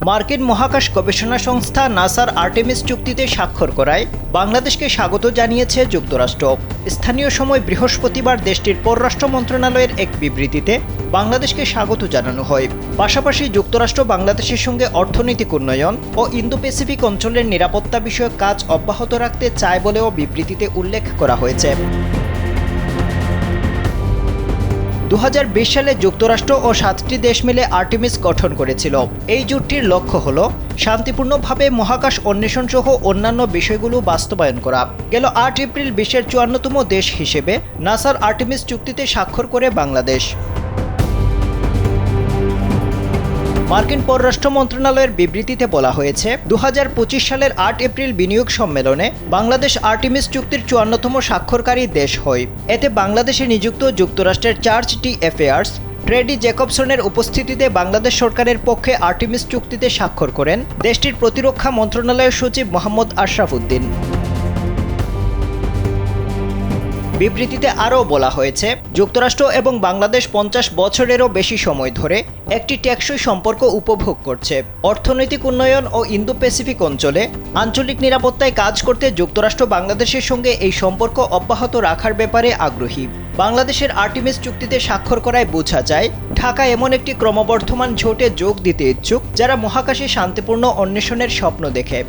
মার্কিন মহাকাশ গবেষণা সংস্থা নাসার আর্টেমিস চুক্তিতে স্বাক্ষর করায় বাংলাদেশকে স্বাগত জানিয়েছে যুক্তরাষ্ট্র। স্থানীয় সময় বৃহস্পতিবার দেশটির পররাষ্ট্র মন্ত্রণালয়ের এক বিবৃতিতে বাংলাদেশকে স্বাগত জানানো হয়। পাশাপাশি যুক্তরাষ্ট্র বাংলাদেশের সঙ্গে অর্থনৈতিক উন্নয়ন ও ইন্দো প্যাসিফিক অঞ্চলের নিরাপত্তা বিষয়ক কাজ অব্যাহত রাখতে চায় বলেও বিবৃতিতে উল্লেখ করা হয়েছে। 2020 সালে যুক্তরাষ্ট্র ও 7টি দেশ মিলে আর্টেমিস গঠন করেছিল। এই জোটটির লক্ষ্য হল শান্তিপূর্ণভাবে মহাকাশ অন্বেষণ সহ অন্যান্য বিষয়গুলো বাস্তবায়ন করা। গেল 8 এপ্রিল বিশ্বের 54তম দেশ হিসেবে নাসার আর্টেমিস চুক্তিতে স্বাক্ষর করে বাংলাদেশ। মার্কিন পররাষ্ট্র মন্ত্রণালয়ের বিবৃতিতে বলা হয়েছে, 2025 সালের 8 এপ্রিল বিনিয়োগ সম্মেলনে বাংলাদেশ আর্টেমিস চুক্তির 54তম স্বাক্ষরকারী দেশ হয়। এতে বাংলাদেশে নিযুক্ত যুক্তরাষ্ট্রের চার্জ ডি অ্যাফেয়ার্স ট্রেডি জ্যাকবসনের উপস্থিতিতে বাংলাদেশ সরকারের পক্ষে আর্টেমিস চুক্তিতে স্বাক্ষর করেন দেশটির প্রতিরক্ষা মন্ত্রণালয়ের সচিব মোহাম্মদ আশরাফ উদ্দিন। বিবৃতিতে আরও বলা হয়েছে, যুক্তরাষ্ট্র এবং বাংলাদেশ 50 বছরেরও বেশি সময় ধরে একটি টেকসই সম্পর্ক উপভোগ করছে। অর্থনৈতিক উন্নয়ন ও ইন্দো প্যাসিফিক অঞ্চলে আঞ্চলিক নিরাপত্তায় কাজ করতে যুক্তরাষ্ট্র বাংলাদেশের সঙ্গে এই সম্পর্ক অব্যাহত রাখার ব্যাপারে আগ্রহী। বাংলাদেশের আর্টেমিস চুক্তিতে স্বাক্ষর করায় বোঝা যায়, ঢাকা এমন একটি ক্রমবর্ধমান জোটে যোগ দিতে ইচ্ছুক যারা মহাকাশে শান্তিপূর্ণ অন্বেষণের স্বপ্ন দেখে।